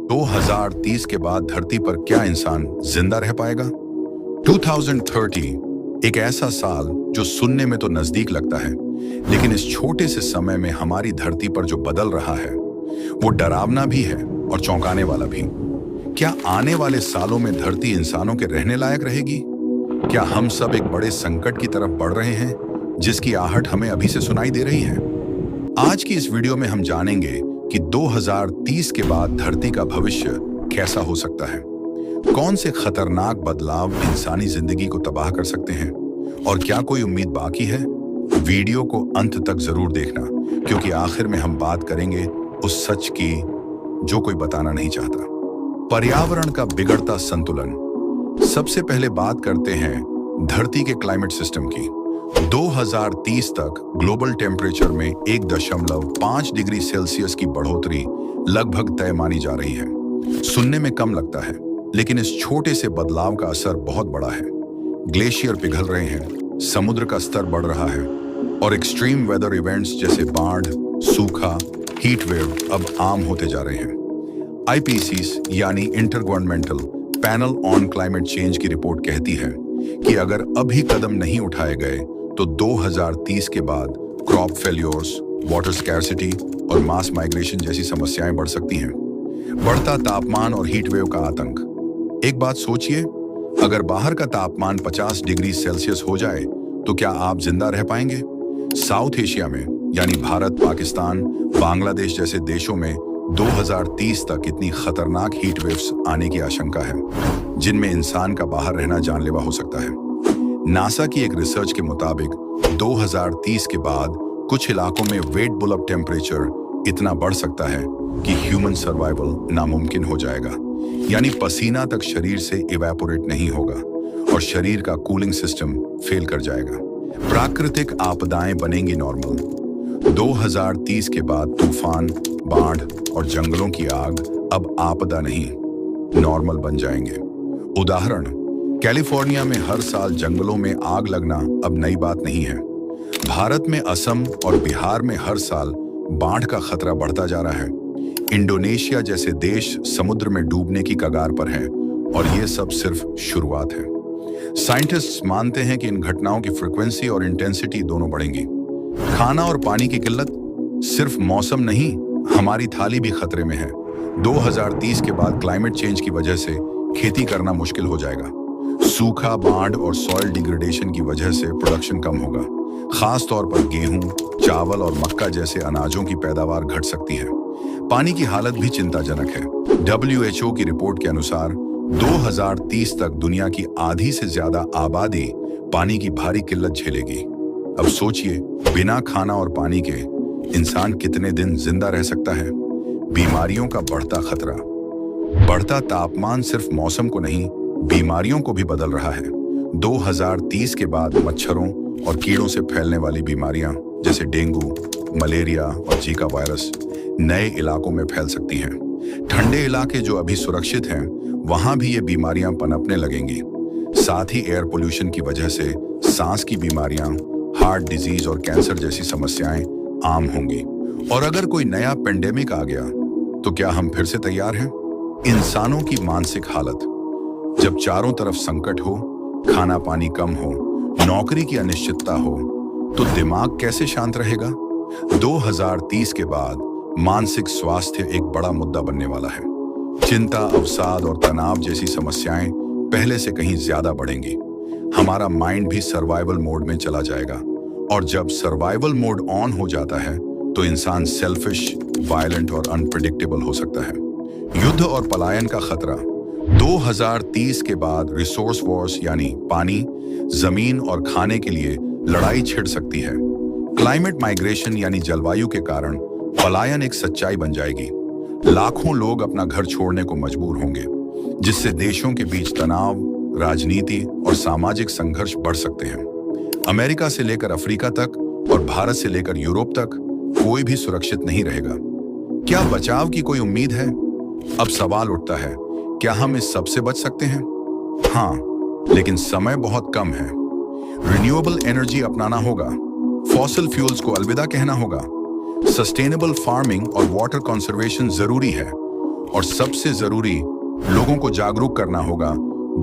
2030 के बाद धरती पर क्या इंसान जिंदा रह पाएगा? 2030 एक ऐसा साल जो सुनने में तो नजदीक लगता है, लेकिन इस छोटे से समय में हमारी धरती पर जो बदल रहा है वो डरावना भी है और चौंकाने वाला भी। क्या आने वाले सालों में धरती इंसानों के रहने लायक रहेगी? क्या हम सब एक बड़े संकट की तरफ बढ़ रहे हैं जिसकी आहट हमें अभी से सुनाई दे रही है? आज की इस वीडियो में हम जानेंगे कि 2030 के बाद धरती का भविष्य कैसा हो सकता है, कौन से खतरनाक बदलाव इंसानी जिंदगी को तबाह कर सकते हैं और क्या कोई उम्मीद बाकी है। वीडियो को अंत तक जरूर देखना, क्योंकि आखिर में हम बात करेंगे उस सच की जो कोई बताना नहीं चाहता। पर्यावरण का बिगड़ता संतुलन। सबसे पहले बात करते हैं धरती के क्लाइमेट सिस्टम की। 2030 तक ग्लोबल टेम्परेचर में 1.5 डिग्री सेल्सियस की बढ़ोतरी लगभग तय मानी जा रही है। सुनने में कम लगता है, लेकिन इस छोटे से बदलाव का असर बहुत बड़ा है। ग्लेशियर पिघल रहे हैं, समुद्र का स्तर बढ़ रहा है और एक्सट्रीम वेदर इवेंट्स जैसे बाढ़, सूखा, हीट वेव अब आम होते जा रहे हैं। आईपीसीसी यानी intergovernmental panel on climate change की रिपोर्ट कहती है कि अगर अभी कदम नहीं उठाए गए तो 2030 के बाद क्रॉप फेल्योर्स, वाटर स्कैर्सिटी और मास माइग्रेशन जैसी समस्याएं बढ़ सकती हैं। बढ़ता तापमान और हीट वेव का आतंक। एक बात सोचिए, अगर बाहर का तापमान 50 डिग्री सेल्सियस हो जाए तो क्या आप जिंदा रह पाएंगे? साउथ एशिया में यानी भारत, पाकिस्तान, बांग्लादेश जैसे देशों में 2030 तक इतनी खतरनाक हीट वेव्स आने की आशंका है जिनमें इंसान का बाहर रहना जानलेवा हो सकता है। नासा की एक रिसर्च के मुताबिक 2030 के बाद कुछ इलाकों में वेट बुलअप टेम्परेचर इतना बढ़ सकता है कि ह्यूमन सर्वाइवल नामुमकिन हो जाएगा। यानी पसीना तक शरीर से इवेपोरेट नहीं होगा और शरीर का कूलिंग सिस्टम फेल कर जाएगा। प्राकृतिक आपदाएं बनेंगी नॉर्मल। 2030 के बाद तूफान, बाढ़ और जंगलों की आग अब आपदा नहीं, नॉर्मल बन जाएंगे। उदाहरण, कैलिफोर्निया में हर साल जंगलों में आग लगना अब नई बात नहीं है। भारत में असम और बिहार में हर साल बाढ़ का खतरा बढ़ता जा रहा है। इंडोनेशिया जैसे देश समुद्र में डूबने की कगार पर हैं और ये सब सिर्फ शुरुआत है। साइंटिस्ट्स मानते हैं कि इन घटनाओं की फ्रीक्वेंसी और इंटेंसिटी दोनों बढ़ेंगी। खाना और पानी की किल्लत। सिर्फ मौसम नहीं, हमारी थाली भी खतरे में है। 2030 के बाद क्लाइमेट चेंज की वजह से खेती करना मुश्किल हो जाएगा। सूखा, बाढ़ और सॉइल डिग्रेडेशन की वजह से प्रोडक्शन कम होगा। खास तौर पर गेहूं, चावल और मक्का जैसे अनाजों की पैदावार घट सकती है। पानी की हालत भी चिंताजनक है। WHO की रिपोर्ट के अनुसार 2030 तक दुनिया की आधी से ज्यादा आबादी पानी की भारी किल्लत झेलेगी। अब सोचिए, बिना खाना और पानी के इंसान कितने दिन जिंदा रह सकता है। बीमारियों का बढ़ता खतरा। बढ़ता तापमान सिर्फ मौसम को नहीं, बीमारियों को भी बदल रहा है। 2030 के बाद मच्छरों और कीड़ों से फैलने वाली बीमारियां जैसे डेंगू, मलेरिया और जीका वायरस नए इलाकों में फैल सकती हैं। ठंडे इलाके जो अभी सुरक्षित हैं, वहां भी ये बीमारियां पनपने लगेंगी। साथ ही एयर पोल्यूशन की वजह से सांस की बीमारियां, हार्ट डिजीज और कैंसर जैसी समस्याएं आम होंगी। और अगर कोई नया पेंडेमिक आ गया तो क्या हम फिर से तैयार हैं? इंसानों की मानसिक हालत। जब चारों तरफ संकट हो, खाना पानी कम हो, नौकरी की अनिश्चितता हो, तो दिमाग कैसे शांत रहेगा? 2030 के बाद मानसिक स्वास्थ्य एक बड़ा मुद्दा बनने वाला है। चिंता, अवसाद और तनाव जैसी समस्याएं पहले से कहीं ज्यादा बढ़ेंगी। हमारा माइंड भी सर्वाइवल मोड में चला जाएगा और जब सर्वाइवल मोड ऑन हो जाता है तो इंसान सेल्फिश, वायलेंट और अनप्रेडिक्टेबल हो सकता है। युद्ध और पलायन का खतरा। 2030 के बाद रिसोर्स वॉर्स यानी पानी, जमीन और खाने के लिए लड़ाई छिड़ सकती है। क्लाइमेट माइग्रेशन यानी जलवायु के कारण पलायन एक सच्चाई बन जाएगी। लाखों लोग अपना घर छोड़ने को मजबूर होंगे, जिससे देशों के बीच तनाव, राजनीति और सामाजिक संघर्ष बढ़ सकते हैं। अमेरिका से लेकर अफ्रीका तक और भारत से लेकर यूरोप तक कोई भी सुरक्षित नहीं रहेगा। क्या बचाव की कोई उम्मीद है? अब सवाल उठता है, क्या हम इस सब से बच सकते हैं? हाँ, लेकिन समय बहुत कम है। रिन्यूएबल एनर्जी अपनाना होगा, फॉसिल फ्यूल्स को अलविदा कहना होगा, सस्टेनेबल फार्मिंग और वाटर कंजर्वेशन जरूरी है और सबसे जरूरी, लोगों को जागरूक करना होगा।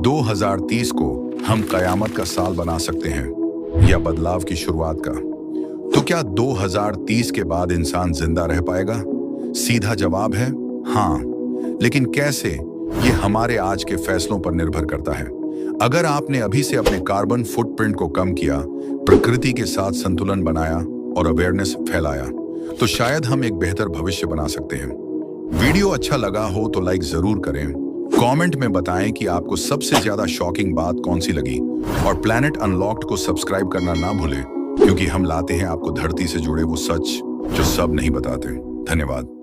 2030 को हम कयामत का साल बना सकते हैं या बदलाव की शुरुआत का। तो क्या 2030 के बाद इंसान जिंदा रह पाएगा? सीधा जवाब है हाँ, लेकिन कैसे, ये हमारे आज के फैसलों पर निर्भर करता है। अगर आपने अभी से अपने कार्बन फुटप्रिंट को कम किया, प्रकृति के साथ संतुलन बनाया और अवेयरनेस फैलाया, तो शायद हम एक बेहतर भविष्य बना सकते हैं। वीडियो अच्छा लगा हो तो लाइक जरूर करें। कमेंट में बताएं कि आपको सबसे ज्यादा शॉकिंग बात कौन सी लगी, और प्लैनेट अनलॉक्ड को सब्सक्राइब करना ना भूलें, क्योंकि हम लाते हैं आपको धरती से जुड़े वो सच जो सब नहीं बताते। धन्यवाद।